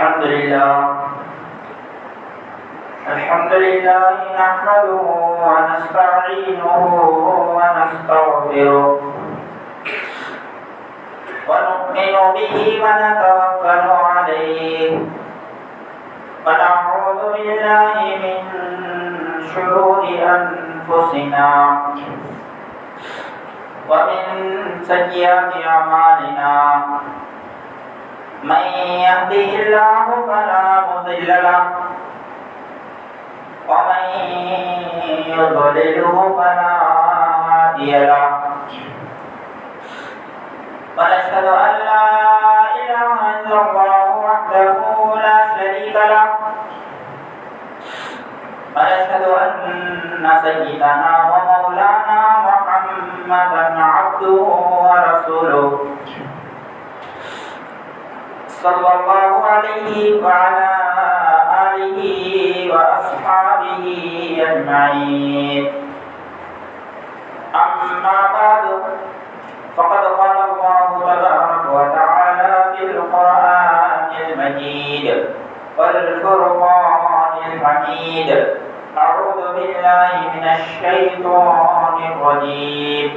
الحمد لله نحمده ونستعينه ونستغفره ونؤمن به ونتوكل عليه ونعوذ بالله من شرور أنفسنا ومن سيئات أعمالنا من يهده الله فلا مضل له ومن يضلله فلا هادي له ونشهد أن لا إله إلا الله وحده لا شريك له ونشهد أن سيدنا ومولانا محمدا عبده ورسوله صلى الله عليه وعلى آله وأصحابه أجمعين أما بعد فقد قال الله تبارك وتعالى في القرآن المجيد والفرقان الحميد أعوذ بالله من الشيطان الرجيم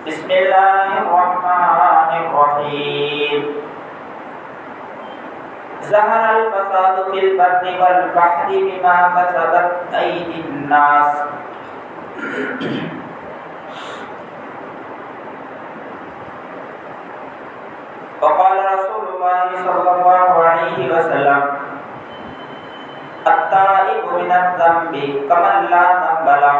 بسم الله الرحمن الرحيم ظهر الفساد في البر والبحر بما كسبت أيدي الناس وقال رسول الله صلى الله عليه وسلم التائب من الذنب كمن لا ذنب له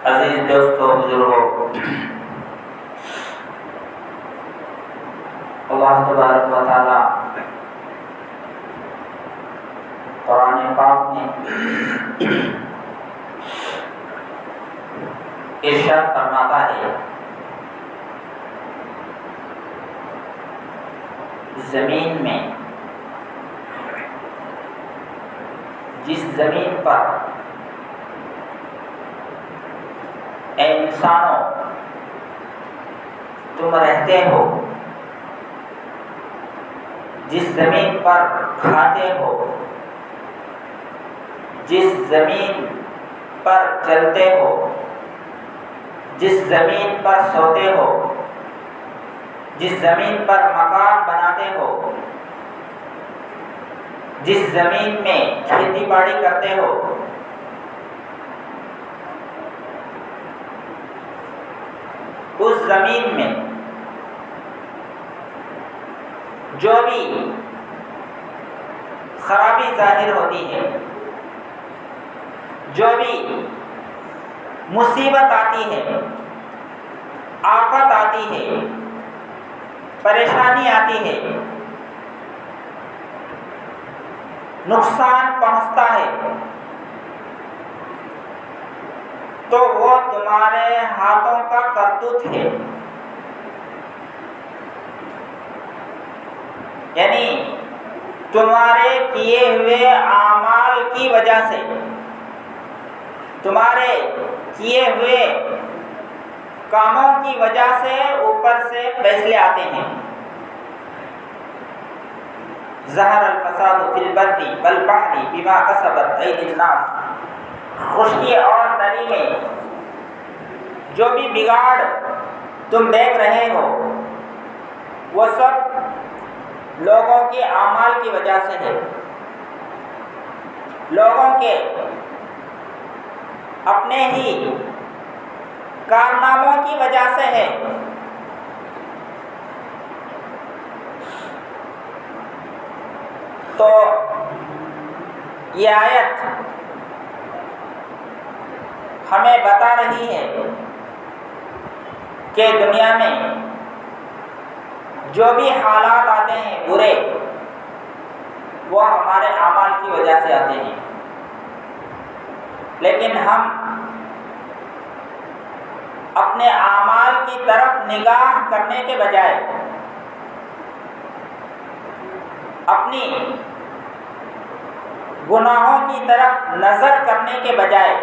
عزیز دوستو بزرگوں، اللہ تبارک و تعالی قرآن پاک میں ارشاد فرماتا ہے زمین میں جس زمین پر اے انسانوں تم رہتے ہو، جس زمین پر کھاتے ہو، جس زمین پر چلتے ہو، جس زمین پر سوتے ہو، جس زمین پر مکان بناتے ہو، جس زمین میں کھیتی باڑی کرتے ہو، اس زمین میں جو بھی خرابی ظاہر ہوتی ہے، جو بھی مصیبت آتی ہے، آفت آتی ہے، پریشانی آتی ہے، نقصان پہنچتا ہے، تو وہ تمہارے ہاتھوں کا کرتوت ہے، یعنی تمہارے کیے ہوئے اعمال کی وجہ سے، تمہارے کیے ہوئے کاموں کی وجہ سے اوپر سے فیصلے آتے ہیں۔ ظہر الفساد فی البر والبحر بما کسبت ایدی الناس، خشکی اور تری میں جو بھی بگاڑ تم دیکھ رہے ہو وہ سب لوگوں کے اعمال کی وجہ سے ہے، لوگوں کے اپنے ہی کارناموں کی وجہ سے ہے۔ تو یہ آیت ہمیں بتا رہی ہے کہ دنیا میں جو بھی حالات آتے ہیں برے، وہ ہمارے اعمال کی وجہ سے آتے ہیں، لیکن ہم اپنے اعمال کی طرف نگاہ کرنے کے بجائے اپنی گناہوں کی طرف نظر کرنے کے بجائے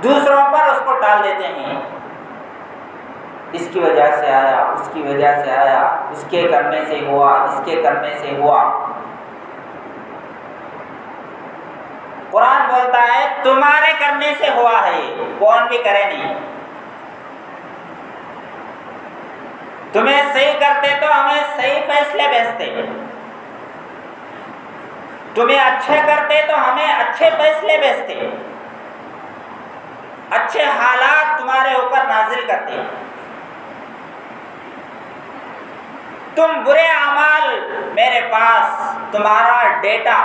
دوسروں پر اس کو ڈال دیتے ہیں، اس کی وجہ سے آیا، اس کی وجہ سے آیا، اس کے کرنے سے ہوا، اس کے کرنے سے ہوا۔ قرآن بولتا ہے تمہارے کرنے سے ہوا ہے، کون بھی کرے نہیں۔ تمہیں صحیح کرتے تو ہمیں صحیح فیصلے بھیجتے، تمہیں اچھے کرتے تو ہمیں اچھے فیصلے بھیجتے، اچھے حالات تمہارے اوپر نازل کرتے۔ تم برے اعمال میرے پاس تمہارا ڈیٹا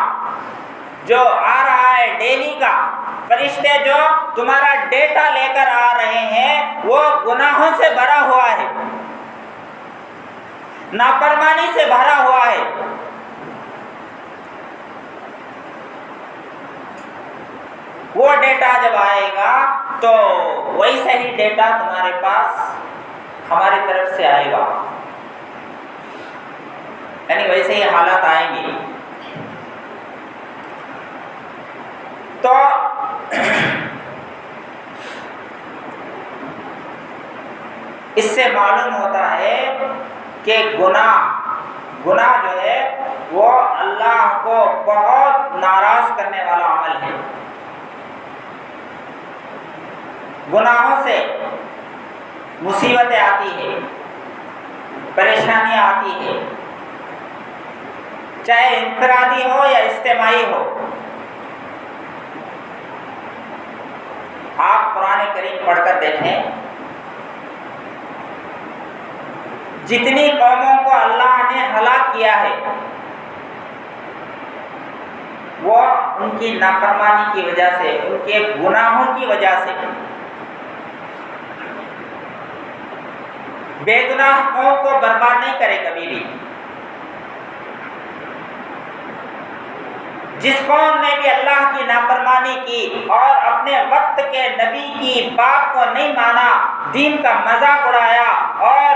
جو آ رہا ہے ڈیلی کا، فرشتے جو تمہارا ڈیٹا لے کر آ رہے ہیں وہ گناہوں سے بھرا ہوا ہے، نافرمانی سے بھرا ہوا ہے۔ وہ ڈیٹا جب آئے گا تو ویسا ہی ڈیٹا تمہارے پاس ہماری طرف سے آئے گا، یعنی ویسے ہی حالات آئیں گے۔ تو اس سے معلوم ہوتا ہے کہ گناہ جو ہے وہ اللہ کو بہت ناراض کرنے والا عمل ہے۔ گناہوں سے مصیبتیں آتی ہیں، پریشانیاں آتی ہیں، چاہے انفرادی ہو یا اجتماعی ہو۔ آپ قرآن کریم پڑھ کر دیکھیں، جتنی قوموں کو اللہ نے ہلاک کیا ہے وہ ان کی نافرمانی کی وجہ سے، ان کے گناہوں کی وجہ سے۔ بے گناہ قوم کو برباد نہیں کرے کبھی بھی۔ جس قوم نے بھی اللہ کی نافرمانی کی اور اپنے وقت کے نبی کی بات کو نہیں مانا، دین کا مذاق اڑایا اور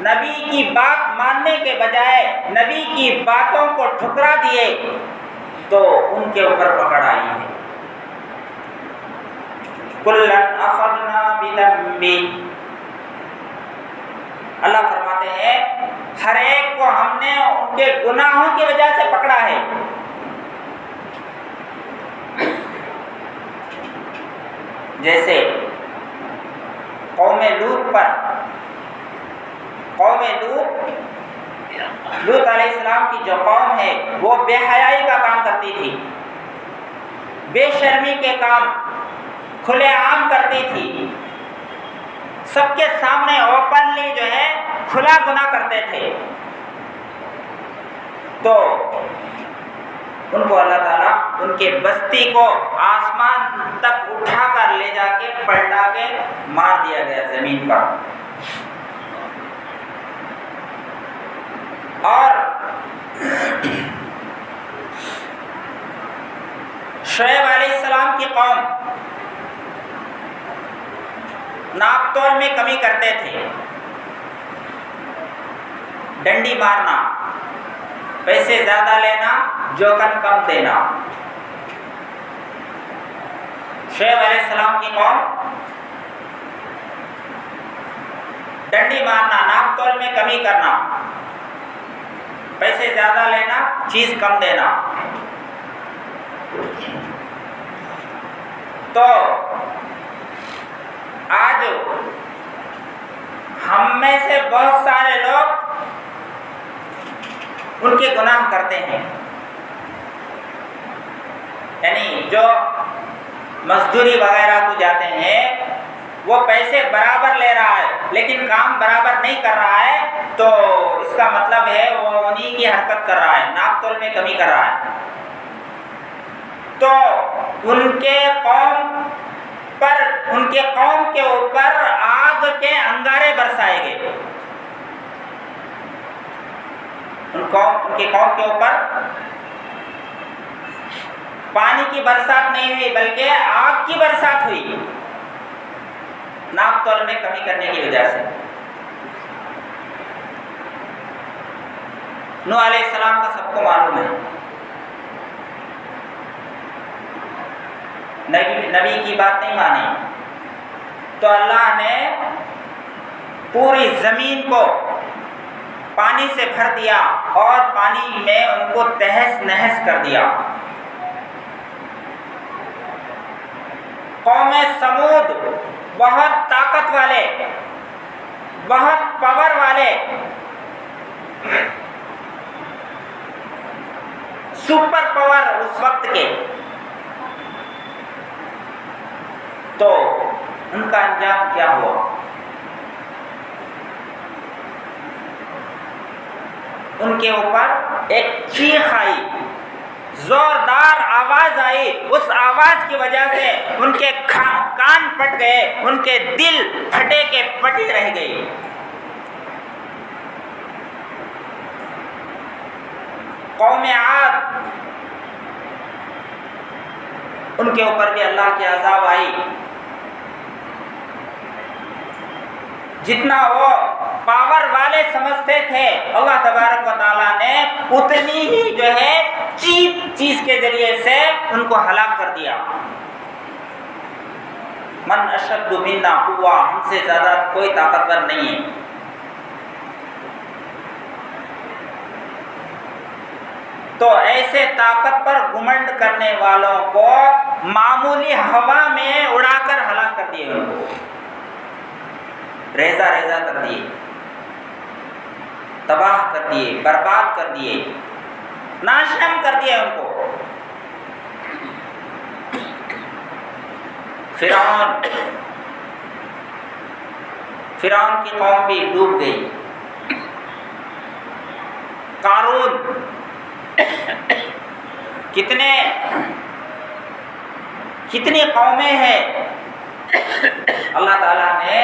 نبی کی بات ماننے کے بجائے نبی کی باتوں کو ٹھکرا دیے، تو ان کے اوپر پکڑ آئی ہے۔ کُلًّا أَخَذْنَا بِذَنبِهِ، اللہ فرماتے ہیں ہر ایک کو ہم نے ان کے گناہوں کی وجہ سے پکڑا ہے۔ جیسے قوم لوط علیہ السلام کی جو قوم ہے وہ بے حیائی کا کام کرتی تھی، بے شرمی کے کام کھلے عام کرتی تھی، سب کے سامنے اوپنلی جو ہے کھلا گناہ کرتے تھے۔ تو ان کو اللہ تعالیٰ ان کے بستی کو آسمان تک اٹھا کر لے جا کے پلٹا کے مار دیا گیا زمین پر۔ اور شعیب علیہ السلام کی قوم ناپ تول میں کمی کرتے تھے، ڈنڈی مارنا، پیسے زیادہ لینا، جوکن کم دینا۔ شعیب علیہ السلام کی قوم ڈنڈی مارنا، ناپ تول میں کمی کرنا، پیسے زیادہ لینا، چیز کم دینا۔ تو آج ہم میں سے بہت سارے لوگ ان کے گناہ کرتے ہیں، یعنی جو مزدوری وغیرہ کو جاتے ہیں وہ پیسے برابر لے رہا ہے لیکن کام برابر نہیں کر رہا ہے، تو اس کا مطلب ہے وہ انہی کی حرکت کر رہا ہے، ناپ تول میں کمی کر رہا ہے۔ تو ان کے قوم کے اوپر آگ کے انگارے برسائے گئے، ان کے قوم کے اوپر پانی کی برسات نہیں ہوئی بلکہ آگ کی برسات ہوئی، ناپ تول میں کمی کرنے کی وجہ سے۔ نوح علیہ السلام کا سب کو معلوم ہے، نبی کی بات نہیں مانی تو اللہ نے پوری زمین کو پانی سے بھر دیا اور پانی میں ان کو تہس نہس کر دیا۔ قوم سمود بہت طاقت والے، بہت پاور والے، سپر پاور اس وقت کے، تو ان کا انجام کیا ہوا؟ ان کے اوپر ایک چیخ آئی، زوردار آواز آئی، اس آواز کی وجہ سے ان کے کان پھٹ گئے، ان کے دل پھٹے کے پھٹی رہ گئی۔ قوم عاد، ان کے اوپر بھی اللہ کی عذاب آئی۔ جتنا وہ پاور والے سمجھتے تھے، اللہ تبارک و تعالیٰ نے اتنی ہی جو ہے چیپ چیز کے ذریعے سے ان کو ہلاک کر دیا۔ من اشد منا قوہ، ہم سے زیادہ کوئی طاقتور نہیں ہے۔ تو ایسے طاقت پر گھمنڈ کرنے والوں کو معمولی ہوا میں اڑا کر ہلاک کر دیے، ان کو ریزہ ریزہ کر دیے، تباہ کر دیے، برباد کر دیے، ناشم کر دیے ان کو۔ فرعون کی قوم بھی ڈوب گئی۔ قارون، کتنی قومیں ہیں، اللہ تعالیٰ نے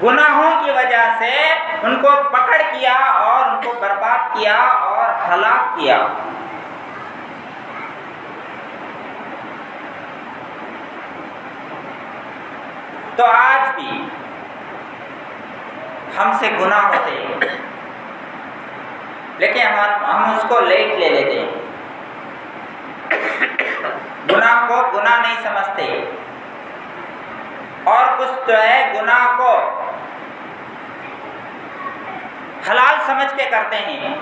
گناہوں کی وجہ سے ان کو پکڑ کیا اور ان کو برباد کیا اور ہلاک کیا۔ تو آج بھی ہم سے گناہ ہوتے ہیں، لیکن ہم اس کو لیٹ لے لیتے ہیں، گناہ کو گناہ نہیں سمجھتے، اور کچھ جو ہے گناہ کو حلال سمجھ کے کرتے ہیں،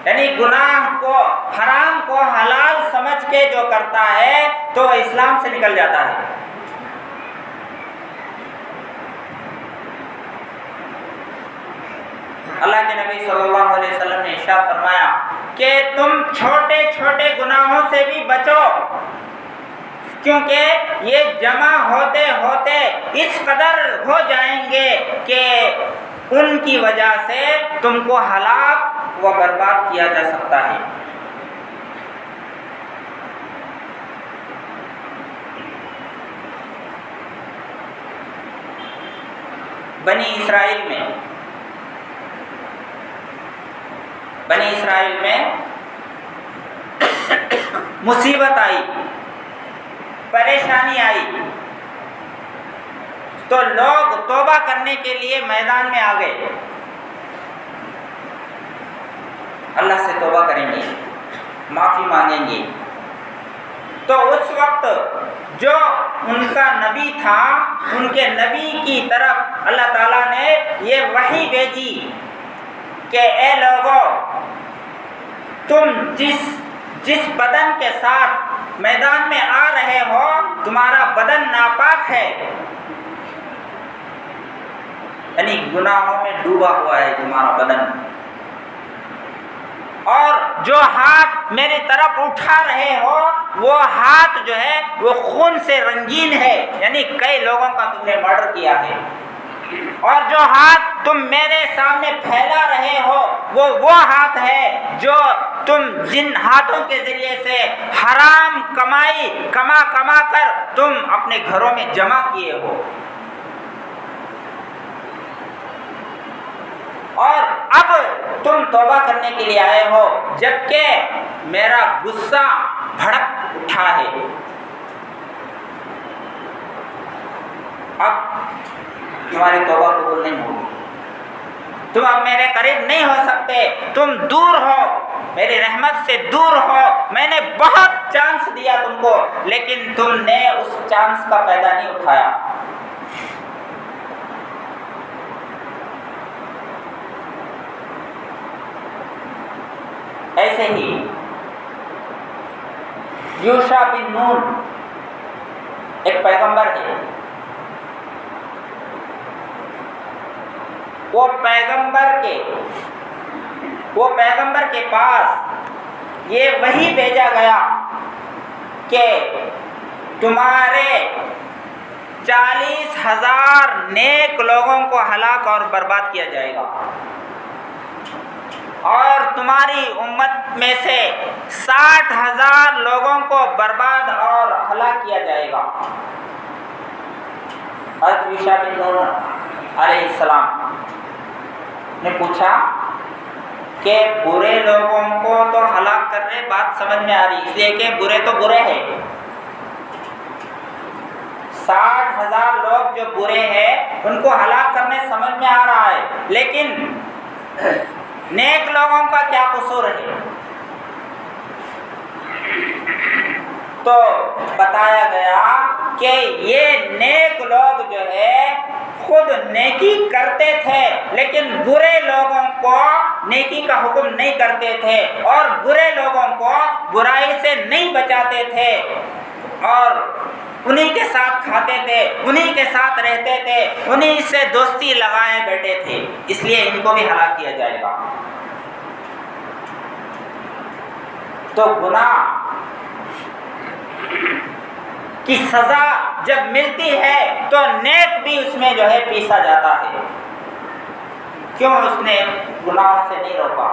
یعنی گناہ کو، حرام کو حلال سمجھ کے جو کرتا ہے تو اسلام سے نکل جاتا ہے۔ اللہ کے نبی صلی اللہ علیہ وسلم نے ارشاد فرمایا کہ تم چھوٹے چھوٹے گناہوں سے بھی بچو، کیونکہ یہ جمع ہوتے ہوتے اس قدر ہو جائیں گے کہ ان کی وجہ سے تم کو ہلاک و برباد کیا جا سکتا ہے۔ بنی اسرائیل میں مصیبت آئی، پریشانی آئی، تو لوگ توبہ کرنے کے لیے میدان میں آ گئے، اللہ سے توبہ کریں گے، معافی مانگیں گے۔ تو اس وقت جو ان کا نبی تھا، ان کے نبی کی طرف اللہ تعالیٰ نے یہ وحی بھیجی کہ اے لوگو، تم جس بدن کے ساتھ میدان میں آ رہے ہو، تمہارا بدن ناپاک ہے، یعنی گناہوں میں ڈوبا ہوا ہے تمہارا بدن، اور جو ہاتھ میری طرف اٹھا رہے ہو وہ ہاتھ جو ہے وہ خون سے رنگین ہے، یعنی کئی لوگوں کا تم نے مرڈر کیا ہے، اور جو ہاتھ تم میرے سامنے پھیلا رہے ہو وہ ہاتھ ہے جو تم جن ہاتھوں کے ذریعے سے حرام کمائی کما کر تم اپنے گھروں میں جمع کیے ہو، اور اب تم توبہ کرنے کے لیے آئے ہو، جبکہ میرا غصہ بھڑک اٹھا ہے۔ اب تمہاری توبہ قبول نہیں ہوگی، تم اب میرے قریب نہیں ہو سکتے، تم دور ہو، میری رحمت سے دور ہو، میں نے بہت چانس دیا تم کو، لیکن تم نے اس چانس کا فائدہ نہیں اٹھایا۔ ایسے ہی یوشع بن نون ایک پیغمبر ہے، وہ پیغمبر کے پاس یہ وحی بھیجا گیا کہ تمہارے 40,000 نیک لوگوں کو ہلاک اور برباد کیا جائے گا، اور تمہاری امت میں سے 60,000 لوگوں کو برباد اور ہلاک کیا جائے گا۔ حضرت یوشع بن نون علیہ السلام نے پوچھا کہ برے لوگوں کو تو ہلاک کر رہے، بات سمجھ میں آ رہی، اس لیے کہ برے تو برے ہیں، 60,000 لوگ جو برے ہیں ان کو ہلاک کرنے سمجھ میں آ رہا ہے، لیکن نیک لوگوں کا کیا قصور ہے؟ تو بتایا گیا کہ یہ نیک لوگ جو ہے خود نیکی کرتے تھے، لیکن برے لوگوں کو نیکی کا حکم نہیں کرتے تھے، اور برے لوگوں کو برائی سے نہیں بچاتے تھے، اور انہی کے ساتھ کھاتے تھے، انہی کے ساتھ رہتے تھے، انہی سے دوستی لگائے بیٹھے تھے، اس لیے ان کو بھی ہلاک کیا جائے گا۔ تو گناہ کی سزا جب ملتی ہے تو نیک بھی اس میں جو ہے پیسا جاتا ہے، کیوں اس نے گناہوں سے نہیں روکا،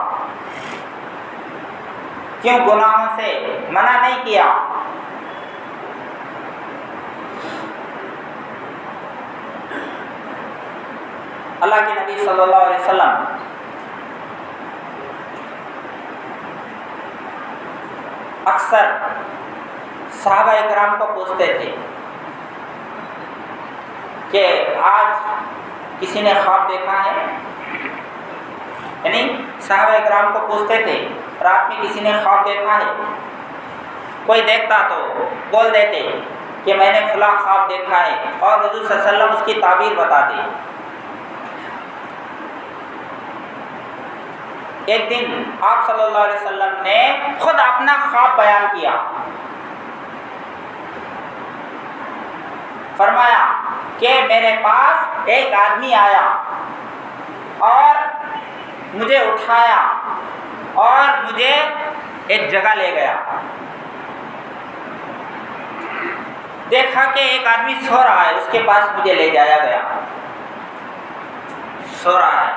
کیوں گناہوں سے منع نہیں کیا؟ اللہ کے نبی صلی اللہ علیہ وسلم اکثر صحابہ اکرام کو پوچھتے تھے کہ آج کسی نے خواب دیکھا ہے، یعنی صحابہ اکرام کو پوچھتے تھے رات میں کسی نے خواب دیکھا ہے؟ کوئی دیکھتا تو بول دیتے کہ میں نے فلاں خواب دیکھا ہے، اور حضور صلی اللہ علیہ وسلم اس کی تعبیر بتاتے۔ ایک دن آپ صلی اللہ علیہ وسلم نے خود اپنا خواب بیان کیا، فرمایا کہ میرے پاس ایک آدمی آیا اور مجھے اٹھایا اور مجھے ایک جگہ لے گیا، دیکھا کہ ایک آدمی سو رہا ہے، اس کے پاس مجھے لے جایا گیا، سو رہا ہے،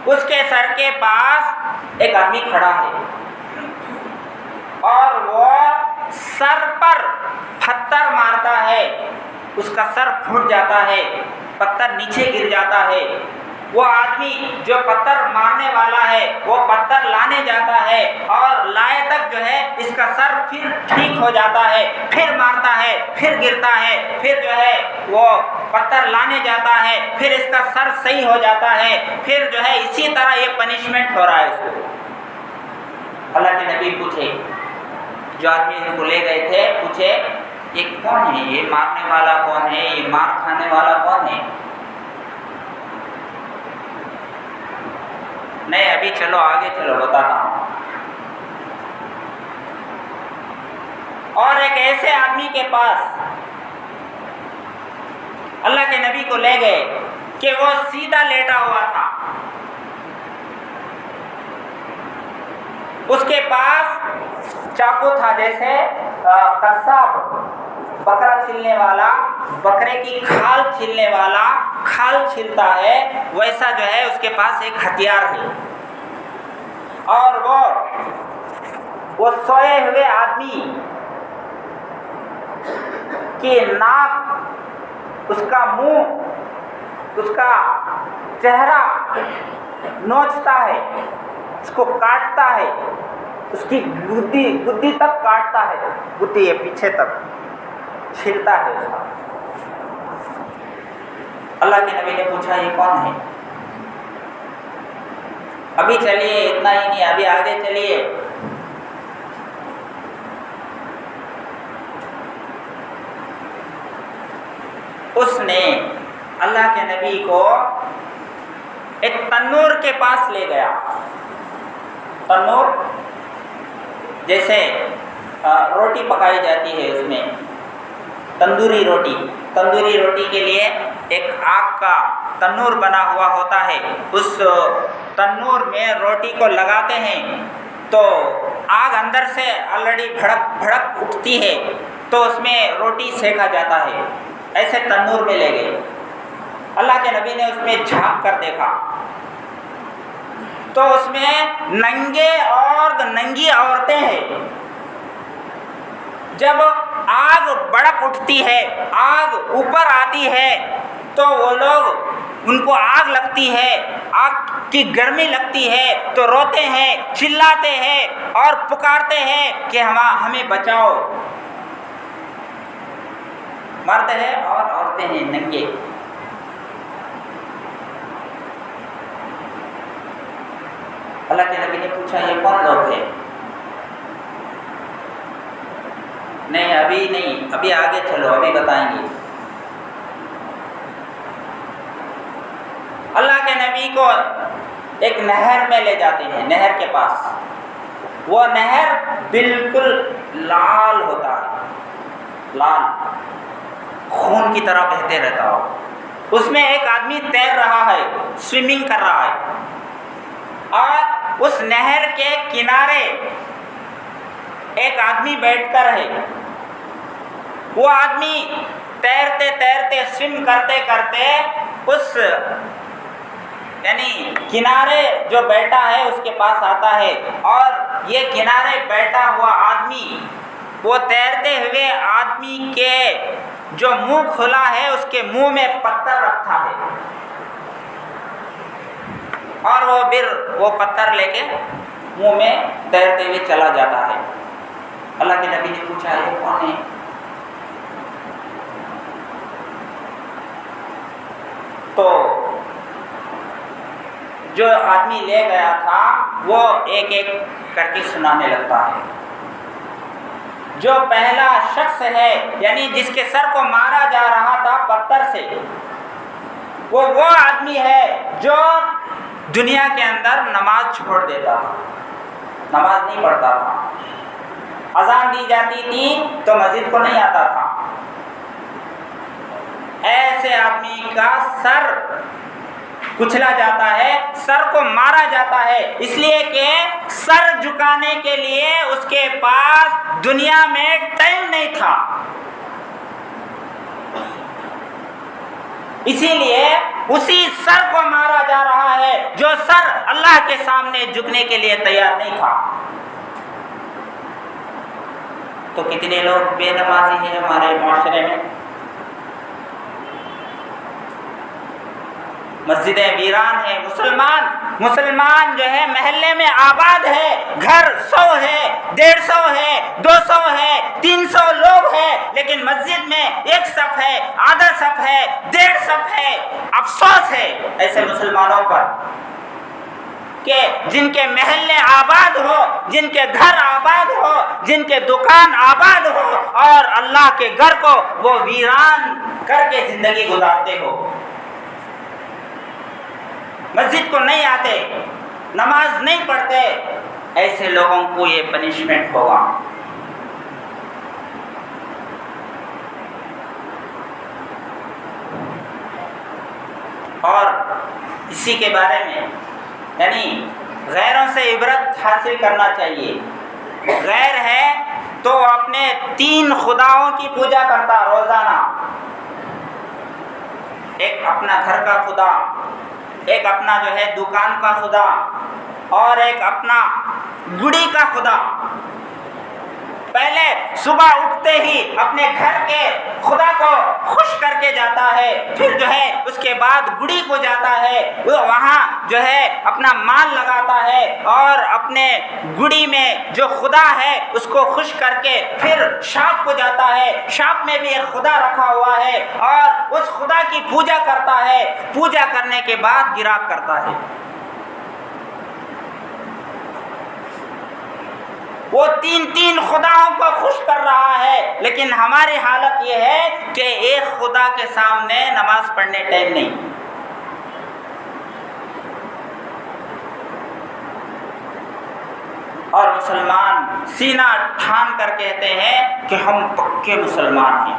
اس کے سر کے پاس ایک آدمی کھڑا ہے اور وہ سر پر پتھر مارتا ہے، اس کا سر پھوٹ جاتا ہے، پتھر نیچے گر جاتا ہے، وہ آدمی جو پتھر مارنے والا ہے وہ پتھر لانے جاتا ہے، اور لائے تک جو ہے اس کا سر پھر ٹھیک ہو جاتا ہے، پھر مارتا ہے، پھر گرتا ہے، پھر جو ہے وہ پتھر لانے جاتا ہے، پھر اس کا سر صحیح ہو جاتا ہے، پھر جو ہے اسی طرح یہ پنشمنٹ ہو رہا ہے اس کو۔ اللہ کے نبی پوچھے، جو آدمی ان کو لے گئے تھے، پوچھے یہ کون ہے، یہ مارنے والا کون ہے، یہ مار کھانے والا کون ہے؟ نہیں ابھی چلو آگے چلو بتاتا ہوں۔ اور ایک ایسے آدمی کے پاس اللہ کے نبی کو لے گئے کہ وہ سیدھا لیٹا ہوا تھا، اس کے پاس چاقو تھا، جیسے قصاب بکرا چھیلنے والا، بکرے کی کھال چھیلنے والا کھال چھیلتا ہے، ویسا جو ہے اس کے پاس ایک ہتھیار ہے، اور وہ سوئے ہوئے آدمی کی ناک، اس کا منہ، اس کا چہرہ نوچتا ہے، اس کو کاٹتا ہے، اس کی گدی تک کاٹتا ہے، گدی پیچھے تک چھیلتا ہے اس کا۔ اللہ کے نبی نے پوچھا یہ کون ہے؟ ابھی چلیے، اتنا ہی نہیں، ابھی آگے چلیے۔ اس نے اللہ کے نبی کو ایک تنور کے پاس لے گیا۔ تنور جیسے روٹی پکائی جاتی ہے، اس میں تندوری روٹی کے لیے ایک آگ کا تنور بنا ہوا ہوتا ہے۔ اس تنور میں روٹی کو لگاتے ہیں تو آگ اندر سے آلریڈی بھڑک اٹھتی ہے، تو اس میں روٹی سیکا جاتا ہے۔ ایسے تنور میں لے گئے۔ اللہ کے نبی نے اس میں جھانک کر دیکھا تو اس میں ننگے اور ننگی عورتیں ہیں۔ جب آگ بڑک اٹھتی ہے، آگ اوپر آتی ہے، تو وہ لوگ، ان کو آگ لگتی ہے، آگ کی گرمی لگتی ہے تو روتے ہیں، چلاتے ہیں اور پکارتے ہیں کہ ہمیں بچاؤ۔ مرد ہے اور عورتیں ہیں ننگے۔ اللہ کے نبی نے پوچھا یہ کون لوگ ہیں؟ نہیں ابھی نہیں، ابھی آگے چلو، ابھی بتائیں گے۔ اللہ کے نبی کو ایک نہر میں لے جاتے ہیں، نہر کے پاس۔ وہ نہر بالکل لال ہوتا ہے، لال خون کی طرح بہتے رہتا ہو۔ اس میں ایک آدمی تیر رہا ہے، سوئمنگ کر رہا ہے، اور اس نہر کے کنارے ایک آدمی بیٹھ کر ہے۔ وہ آدمی تیرتے تیرتے، سوئم کرتے کرتے اس یعنی کنارے جو بیٹھا ہے اس کے پاس آتا ہے، اور یہ کنارے بیٹھا ہوا آدمی وہ تیرتے ہوئے آدمی کے جو منہ کھلا ہے اس کے منہ میں پتھر رکھتا ہے، اور وہ پھر وہ پتھر لے کے منہ میں تیرتے ہوئے چلا جاتا ہے۔ اللہ کے نبی نے پوچھا یہ کون ہے؟ تو جو آدمی لے گیا تھا وہ ایک ایک کر کے سنانے لگتا ہے۔ جو پہلا شخص ہے، یعنی جس کے سر کو مارا جا رہا تھا پتھر سے، وہ آدمی ہے جو دنیا کے اندر نماز چھوڑ دیتا تھا، نماز نہیں پڑھتا تھا، اذان دی جاتی تھی تو مسجد کو نہیں آتا تھا۔ ایسے آدمی کا سر کچلا جاتا ہے، سر کو مارا جاتا ہے، اس لیے کہ سر جھکانے کے لیے اس کے پاس دنیا میں ٹائم نہیں تھا۔ اسی لیے اسی سر کو مارا جا رہا ہے جو سر اللہ کے سامنے جھکنے کے لیے تیار نہیں تھا۔ تو کتنے لوگ بے نمازی ہیں ہمارے معاشرے میں؟ مسجدیں ویران ہیں، مسلمان جو ہے محلے میں آباد ہے، گھر 100 ہے، 150 ہے، 200 ہے، 300 لوگ ہیں، لیکن مسجد میں ایک صف ہے، آدھا صف ہے، 1.5 صف ہے۔ افسوس ہے ایسے مسلمانوں پر کہ جن کے محلے آباد ہو، جن کے گھر آباد ہو، جن کے دکان آباد ہو، اور اللہ کے گھر کو وہ ویران کر کے زندگی گزارتے ہو، مسجد کو نہیں آتے، نماز نہیں پڑھتے، ایسے لوگوں کو یہ پنشمنٹ ہوگا۔ اور اسی کے بارے میں یعنی غیروں سے عبرت حاصل کرنا چاہیے۔ غیر ہے تو اپنے 3 خداؤں کی پوجا کرتا روزانہ، ایک اپنا گھر کا خدا، ایک اپنا جو ہے دکان کا خدا، اور ایک اپنا گڑی کا خدا۔ پہلے صبح اٹھتے ہی اپنے گھر کے خدا کو خوش کر کے جاتا ہے، پھر جو ہے اس کے بعد گڑی کو جاتا ہے، وہاں جو ہے اپنا مال لگاتا ہے، اور اپنے گڑی میں جو خدا ہے اس کو خوش کر کے پھر شاپ کو جاتا ہے، شاپ میں بھی ایک خدا رکھا ہوا ہے، اور اس خدا کی پوجا کرتا ہے، پوجا کرنے کے بعد گراک کرتا ہے۔ وہ تین خداؤں کو خوش کر رہا ہے، لیکن ہماری حالت یہ ہے کہ ایک خدا کے سامنے نماز پڑھنے ٹائم نہیں۔ اور مسلمان سینہ ٹھان کر کہتے ہیں کہ ہم پکے مسلمان ہیں۔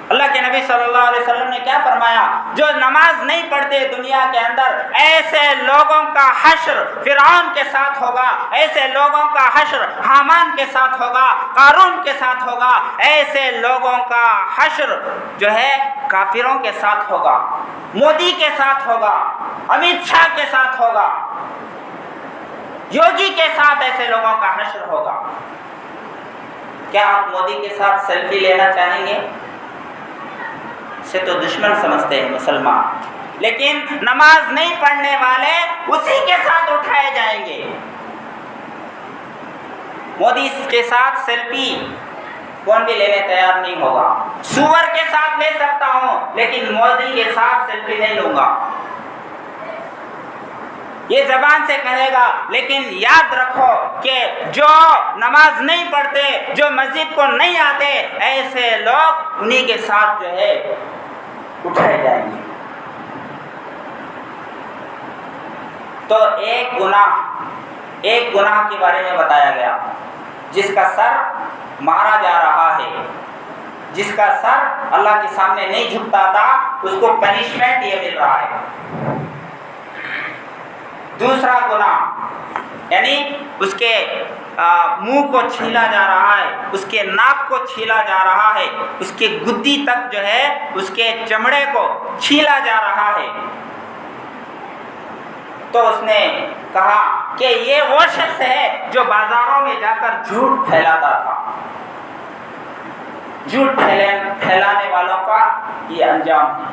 اللہ کے نبی صلی اللہ علیہ وسلم نے کیا فرمایا؟ جو نماز نہیں پڑھتے دنیا کے اندر، ایسے لوگوں کا حشر فرعون کے ساتھ ہوگا، ایسے لوگوں کا حشر حامان کے ساتھ ہوگا، قارون کے ساتھ ہوگا، ایسے لوگوں کا حشر جو ہے کافروں کے ساتھ ہوگا، مودی کے ساتھ ہوگا، امیت شاہ کے ساتھ ہوگا، یوگی کے ساتھ ایسے لوگوں کا حشر ہوگا۔ کیا آپ مودی کے ساتھ سیلفی لینا چاہیں گے؟ سے تو دشمن سمجھتے ہیں مسلمان، لیکن نماز نہیں پڑھنے والے اسی کے ساتھ اٹھائے جائیں گے۔ مودی کے ساتھ سیلفی کون بھی لینے تیار نہیں ہوگا۔ سور کے ساتھ لے سکتا ہوں لیکن مودی کے ساتھ سیلفی نہیں لوں گا، یہ زبان سے کہے گا، لیکن یاد رکھو کہ جو نماز نہیں پڑھتے، جو مسجد کو نہیں آتے، ایسے لوگ انہی کے ساتھ جو ہے اٹھائے جائیں گے۔ تو ایک گناہ کے بارے میں بتایا گیا، جس کا سر مارا جا رہا ہے، جس کا سر اللہ کے سامنے نہیں جھکتا تھا، اس کو پنشمنٹ یہ مل رہا ہے۔ دوسرا گناہ یعنی اس کے منہ کو چھیلا جا رہا ہے، اس کے ناک کو چھیلا جا رہا ہے، اس کے گدی تک جو ہے اس کے چمڑے کو چھیلا جا رہا ہے۔ تو اس نے کہا کہ یہ وہ شخص ہے جو بازاروں میں جا کر جھوٹ پھیلاتا تھا۔ جھوٹ پھیلانے والوں کا یہ انجام ہے۔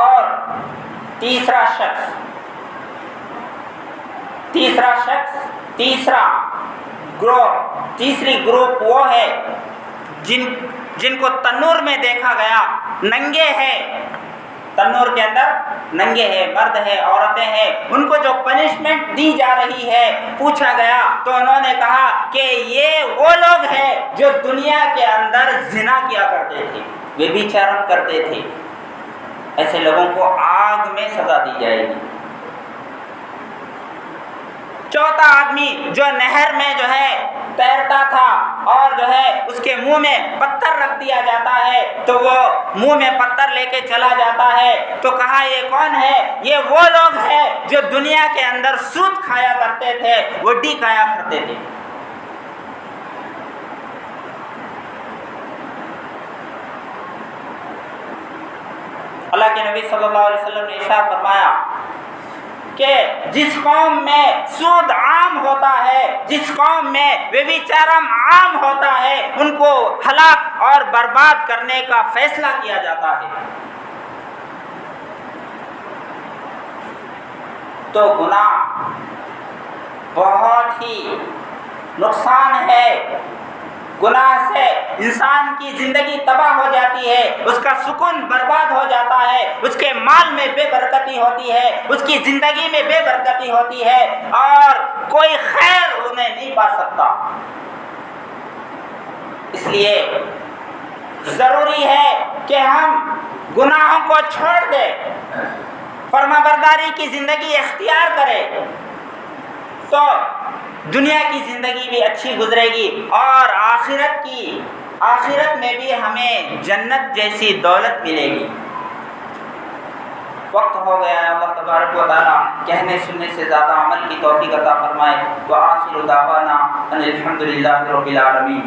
اور تیسرا گروہ تیسری گروپ وہ ہے جن کو تنور میں دیکھا گیا، ننگے ہیں، تنور کے اندر ننگے ہیں، مرد ہے، عورتیں ہیں، ان کو جو پنشمنٹ دی جا رہی ہے، پوچھا گیا تو انہوں نے کہا کہ یہ وہ لوگ ہیں جو دنیا کے اندر زنا کیا کرتے تھے، ویبھچارن کرتے تھے، ایسے لوگوں کو آگ میں سزا دی جائے گی۔ چوتھا آدمی جو نہر میں جو ہے تیرتا تھا اور جو ہے اس کے منہ میں پتھر رکھ دیا جاتا ہے تو وہ منہ میں پتھر لے کے چلا جاتا ہے، تو کہا یہ کون ہے؟ یہ وہ لوگ ہیں جو دنیا کے اندر سود کھایا کرتے تھے، وڈی کھایا کرتے تھے۔ اللہ کے نبی صلی اللہ علیہ وسلم نے ارشاد فرمایا کہ جس قوم میں سود عام ہوتا ہے، جس قوم میں ویبھچارم عام ہوتا ہے، ان کو ہلاک اور برباد کرنے کا فیصلہ کیا جاتا ہے۔ تو گناہ بہت ہی نقصان ہے، گناہ سے انسان کی زندگی تباہ ہو جاتی ہے، اس کا سکون برباد ہو جاتا ہے، اس کے مال میں بے برکتی ہوتی ہے، اس کی زندگی میں بے برکتی ہوتی ہے اور کوئی خیر انہیں نہیں پا سکتا۔ اس لیے ضروری ہے کہ ہم گناہوں کو چھوڑ دیں، فرمانبرداری کی زندگی اختیار کریں، تو دنیا کی زندگی بھی اچھی گزرے گی اور آخرت میں بھی ہمیں جنت جیسی دولت ملے گی۔ وقت ہو گیا ہے، اللہ تبارک و تعالی کہنے سننے سے زیادہ عمل کی توفیق عطا فرمائے۔ وآخر دعوانا ان الحمد للہ رب العالمین۔